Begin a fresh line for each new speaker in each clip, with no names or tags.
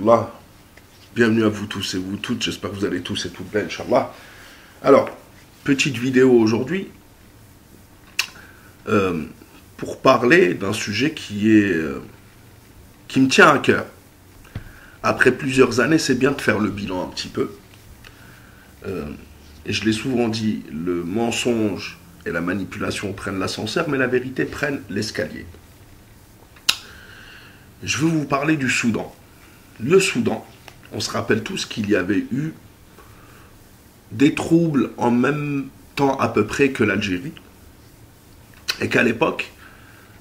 rahmatullah. Bienvenue à vous tous et vous toutes, j'espère que vous allez tous et toutes bien, Inch'Allah. Alors, petite vidéo aujourd'hui pour parler d'un sujet qui me tient à cœur. Après plusieurs années, c'est bien de faire le bilan un petit peu. Et je l'ai souvent dit, le mensonge et la manipulation prennent l'ascenseur, mais la vérité prenne l'escalier. Je veux vous parler du Soudan. Le Soudan, on se rappelle tous qu'il y avait eu des troubles en même temps à peu près que l'Algérie. Et qu'à l'époque,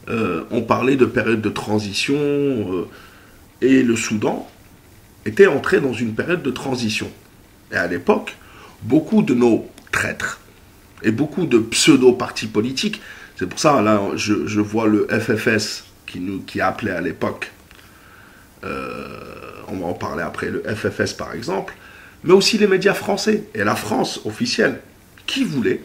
on parlait de période de transition et le Soudan était entré dans une période de transition. Et à l'époque, beaucoup de nos traîtres et beaucoup de pseudo-partis politiques, c'est pour ça, là, je vois le FFS qui appelait à l'époque, on va en parler après, le FFS par exemple, mais aussi les médias français et la France officielle, qui voulait,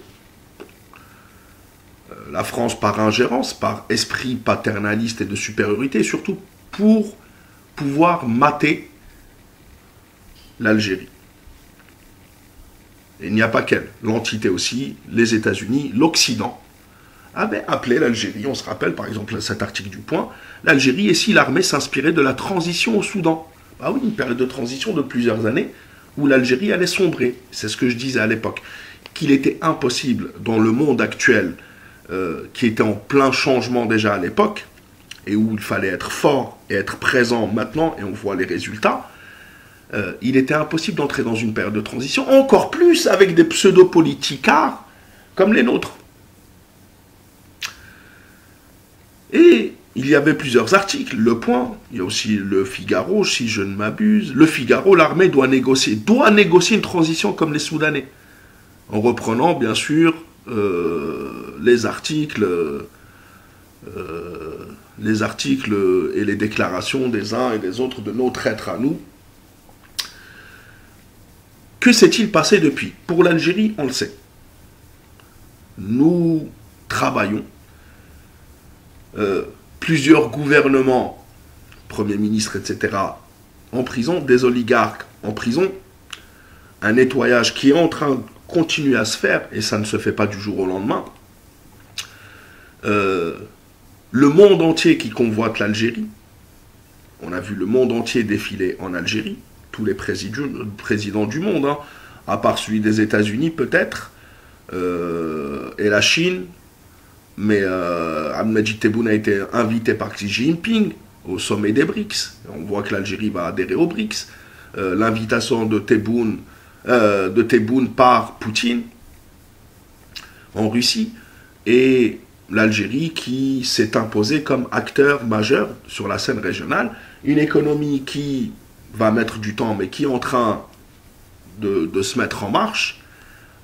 la France par ingérence, par esprit paternaliste et de supériorité, et surtout pour pouvoir mater l'Algérie. Et il n'y a pas qu'elle, l'entité aussi, les États-Unis, l'Occident, avait appelé l'Algérie, on se rappelle par exemple cet article du Point, l'Algérie et si l'armée s'inspirait de la transition au Soudan. Ah oui, une période de transition de plusieurs années où l'Algérie allait sombrer. C'est ce que je disais à l'époque. Qu'il était impossible dans le monde actuel, qui était en plein changement déjà à l'époque, et où il fallait être fort et être présent maintenant, et on voit les résultats, il était impossible d'entrer dans une période de transition, encore plus avec des pseudo-politicards comme les nôtres. Et il y avait plusieurs articles, Le Point, il y a aussi Le Figaro, si je ne m'abuse. Le Figaro, l'armée doit négocier une transition comme les Soudanais, en reprenant bien sûr les articles et les déclarations des uns et des autres de nos traîtres à nous. Que s'est-il passé depuis? Pour l'Algérie, on le sait. Nous travaillons. Plusieurs gouvernements, Premier ministre, etc., en prison, des oligarques en prison, un nettoyage qui est en train de continuer à se faire, et ça ne se fait pas du jour au lendemain. Le monde entier qui convoite l'Algérie, on a vu le monde entier défiler en Algérie, tous les présidents du monde, hein, à part celui des États-Unis peut-être, et la Chine. Mais Abdelmadjid Tebboune a été invité par Xi Jinping au sommet des BRICS. On voit que l'Algérie va adhérer aux BRICS. L'invitation de Tebboune par Poutine en Russie. Et l'Algérie qui s'est imposée comme acteur majeur sur la scène régionale. Une économie qui va mettre du temps, mais qui est en train de se mettre en marche.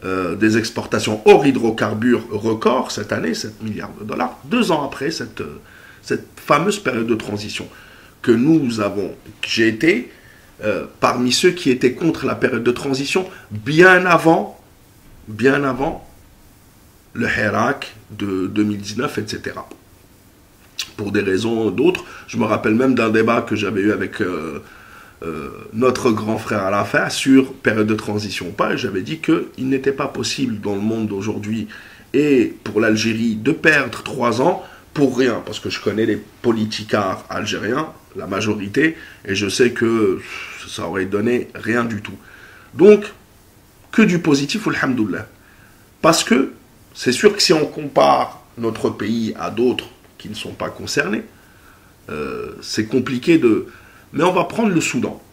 Des exportations hors hydrocarbures record cette année, 7 milliards de dollars, 2 ans après cette fameuse période de transition que nous avons. J'ai été parmi ceux qui étaient contre la période de transition bien avant le Hirak de 2019, etc. Pour des raisons d'autres. Je me rappelle même d'un débat que j'avais eu avec notre grand frère Arafat sur période de transition ou pas, et j'avais dit qu'il n'était pas possible dans le monde d'aujourd'hui et pour l'Algérie de perdre 3 ans pour rien, parce que je connais les politicards algériens, la majorité, et je sais que ça aurait donné rien du tout. Donc, que du positif, alhamdoulilah. Parce que, c'est sûr que si on compare notre pays à d'autres qui ne sont pas concernés, c'est compliqué de... Mais on va prendre le Soudan.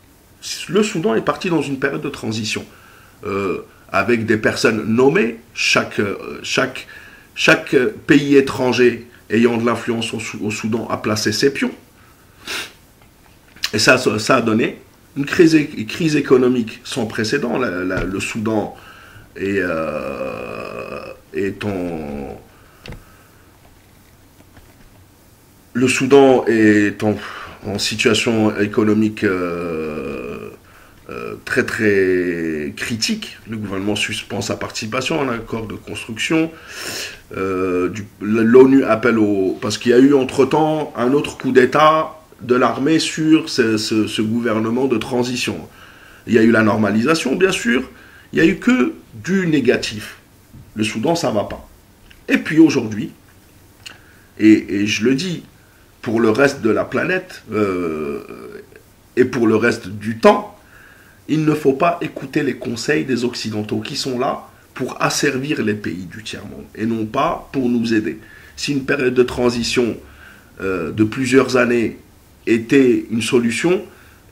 Le Soudan est parti dans une période de transition, avec des personnes nommées, chaque pays étranger ayant de l'influence au Soudan a placé ses pions. Et ça a donné une crise économique sans précédent. Le Soudan est en situation économique très très critique. Le gouvernement suspend sa participation à un accord de construction. L'ONU appelle parce qu'il y a eu entre-temps un autre coup d'État de l'armée sur ce gouvernement de transition. Il y a eu la normalisation, bien sûr, il n'y a eu que du négatif. Le Soudan, ça ne va pas. Et puis aujourd'hui, et je le dis, pour le reste de la planète et pour le reste du temps, il ne faut pas écouter les conseils des Occidentaux qui sont là pour asservir les pays du tiers-monde et non pas pour nous aider. Si une période de transition de plusieurs années était une solution,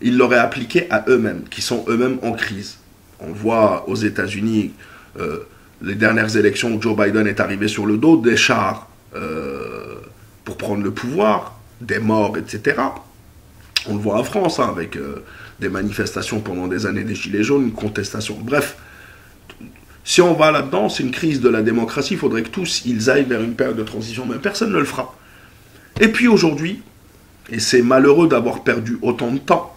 ils l'auraient appliquée à eux-mêmes, qui sont eux-mêmes en crise. On voit aux États-Unis, les dernières élections où Joe Biden est arrivé sur le dos des chars pour prendre le pouvoir, des morts, etc. On le voit en France, hein, avec des manifestations pendant des années des Gilets jaunes, une contestation. Bref, si on va là-dedans, c'est une crise de la démocratie, il faudrait que tous ils aillent vers une période de transition, mais personne ne le fera. Et puis aujourd'hui, et c'est malheureux d'avoir perdu autant de temps,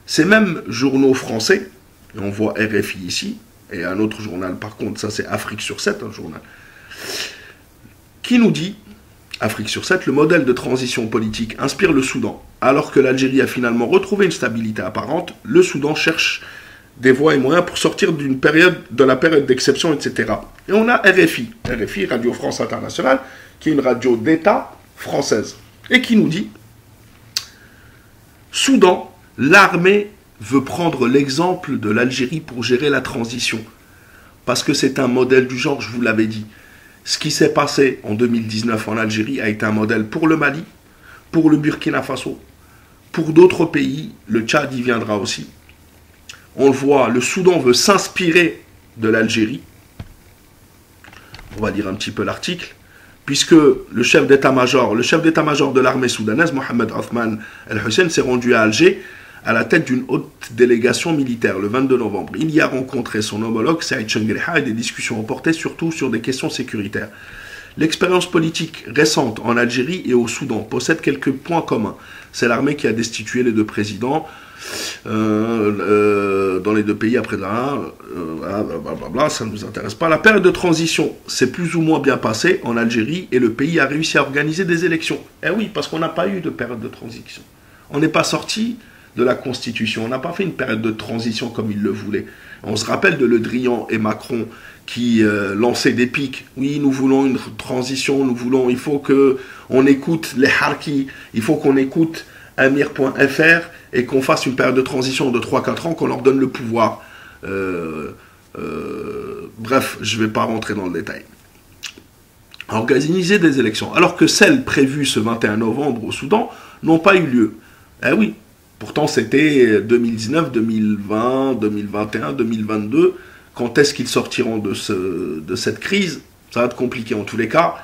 ces mêmes journaux français, et on voit RFI ici, et un autre journal par contre, ça c'est Afrique sur 7, un journal, qui nous dit, Afrique sur 7, le modèle de transition politique inspire le Soudan. Alors que l'Algérie a finalement retrouvé une stabilité apparente, le Soudan cherche des voies et moyens pour sortir de la période d'exception, etc. Et on a RFI, Radio France Internationale, qui est une radio d'État française, et qui nous dit, Soudan, l'armée veut prendre l'exemple de l'Algérie pour gérer la transition, parce que c'est un modèle du genre, je vous l'avais dit. Ce qui s'est passé en 2019 en Algérie a été un modèle pour le Mali, pour le Burkina Faso, pour d'autres pays, le Tchad y viendra aussi. On le voit, le Soudan veut s'inspirer de l'Algérie. On va lire un petit peu l'article. Puisque le chef d'état-major de l'armée soudanaise, Mohamed Othman El-Hussein, s'est rendu à Alger à la tête d'une haute délégation militaire le 22 novembre. Il y a rencontré son homologue Saïd Chengriha et des discussions ont porté surtout sur des questions sécuritaires. L'expérience politique récente en Algérie et au Soudan possède quelques points communs. C'est l'armée qui a destitué les deux présidents dans les deux pays après blablabla, ça ne nous intéresse pas. La période de transition s'est plus ou moins bien passée en Algérie et le pays a réussi à organiser des élections. Eh oui, parce qu'on n'a pas eu de période de transition. On n'est pas sorti de la Constitution. On n'a pas fait une période de transition comme ils le voulaient. On se rappelle de Le Drian et Macron qui lançaient des pics. Oui, nous voulons une transition, il faut qu'on écoute les Harkis, il faut qu'on écoute Amir.fr et qu'on fasse une période de transition de 3-4 ans, qu'on leur donne le pouvoir. Bref, je ne vais pas rentrer dans le détail. Organiser des élections, alors que celles prévues ce 21 novembre au Soudan n'ont pas eu lieu. Eh oui, pourtant c'était 2019, 2020, 2021, 2022. Quand est-ce qu'ils sortiront de cette crise? Ça va être compliqué en tous les cas.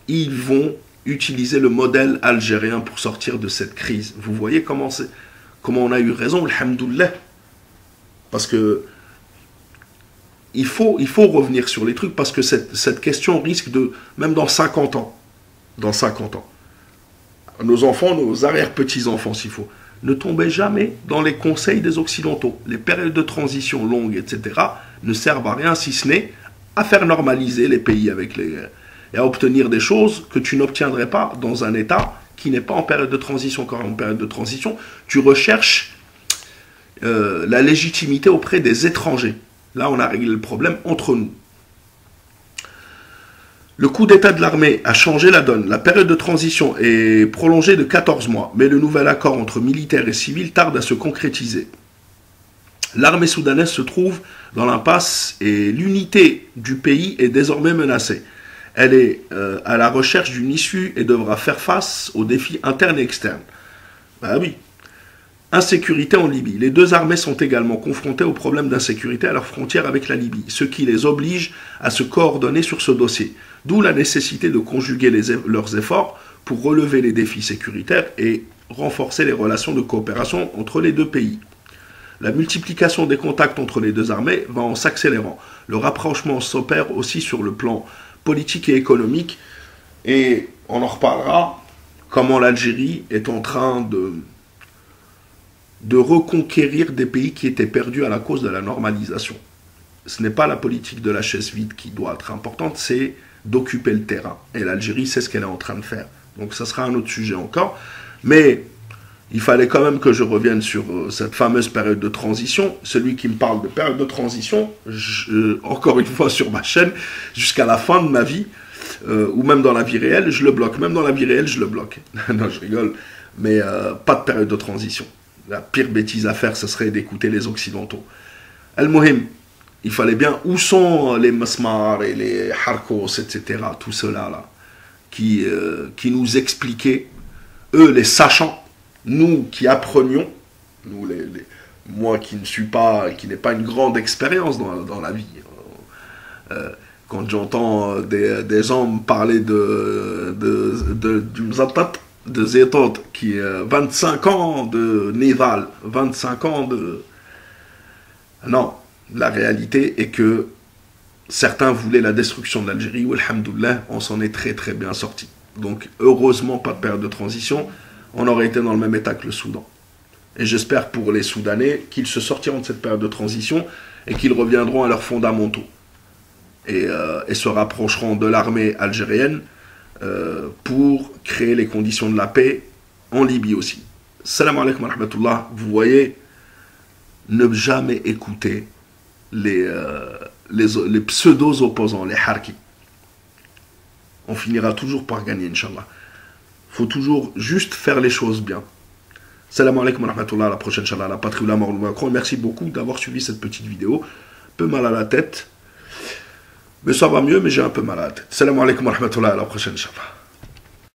Ils vont utiliser le modèle algérien pour sortir de cette crise. Vous voyez comment on a eu raison, alhamdoulilah. Parce que il faut revenir sur les trucs parce que cette question risque de, même dans 50 ans, nos enfants, nos arrière-petits-enfants s'il faut, ne tombez jamais dans les conseils des Occidentaux. Les périodes de transition longues, etc., ne servent à rien si ce n'est à faire normaliser les pays et à obtenir des choses que tu n'obtiendrais pas dans un État qui n'est pas en période de transition. Quand en période de transition, tu recherches la légitimité auprès des étrangers. Là, on a réglé le problème entre nous. Le coup d'état de l'armée a changé la donne. La période de transition est prolongée de 14 mois, mais le nouvel accord entre militaires et civils tarde à se concrétiser. L'armée soudanaise se trouve dans l'impasse et l'unité du pays est désormais menacée. Elle est à la recherche d'une issue et devra faire face aux défis internes et externes. Ben oui. Insécurité en Libye. Les deux armées sont également confrontées aux problèmes d'insécurité à leur frontière avec la Libye, ce qui les oblige à se coordonner sur ce dossier. D'où la nécessité de conjuguer leurs efforts pour relever les défis sécuritaires et renforcer les relations de coopération entre les deux pays. La multiplication des contacts entre les deux armées va en s'accélérant. Le rapprochement s'opère aussi sur le plan politique et économique, et on en reparlera, comment l'Algérie est en train de reconquérir des pays qui étaient perdus à la cause de la normalisation. Ce n'est pas la politique de la chaise vide qui doit être importante, c'est d'occuper le terrain. Et l'Algérie, c'est ce qu'elle est en train de faire. Donc ça sera un autre sujet encore. Mais il fallait quand même que je revienne sur cette fameuse période de transition. Celui qui me parle de période de transition, encore une fois sur ma chaîne, jusqu'à la fin de ma vie, ou même dans la vie réelle, je le bloque. Même dans la vie réelle, je le bloque. Non, je rigole. Mais pas de période de transition. La pire bêtise à faire, ce serait d'écouter les Occidentaux. Al-Muhim, il fallait bien... Où sont les Masmar et les Harkos, etc., tout cela là, qui nous expliquaient, eux, les sachants, nous qui apprenions, nous moi qui ne suis pas, qui n'ai pas une grande expérience dans la vie, quand j'entends des gens me parler du Mzatat, de Zétot, qui est 25 ans de Nidal, 25 ans de... Non, la réalité est que certains voulaient la destruction de l'Algérie, ou alhamdoulilah, on s'en est très très bien sorti. Donc heureusement, pas de période de transition, on aurait été dans le même état que le Soudan. Et j'espère pour les Soudanais qu'ils se sortiront de cette période de transition et qu'ils reviendront à leurs fondamentaux. Et se rapprocheront de l'armée algérienne pour créer les conditions de la paix en Libye aussi. Salam alaikum wa rahmatullah. Vous voyez, ne jamais écouter les pseudo-opposants, les harkis. On finira toujours par gagner, Inch'Allah. Il faut toujours juste faire les choses bien. Salam alaikum wa rahmatullah, à la prochaine, Inch'Allah, la patrie ou la mort, le Macron. Merci beaucoup d'avoir suivi cette petite vidéo. Un peu mal à la tête. Mais ça va mieux, mais j'ai un peu mal à la tête. Salam alaikum wa rahmatullah, à la prochaine, Inch'Allah.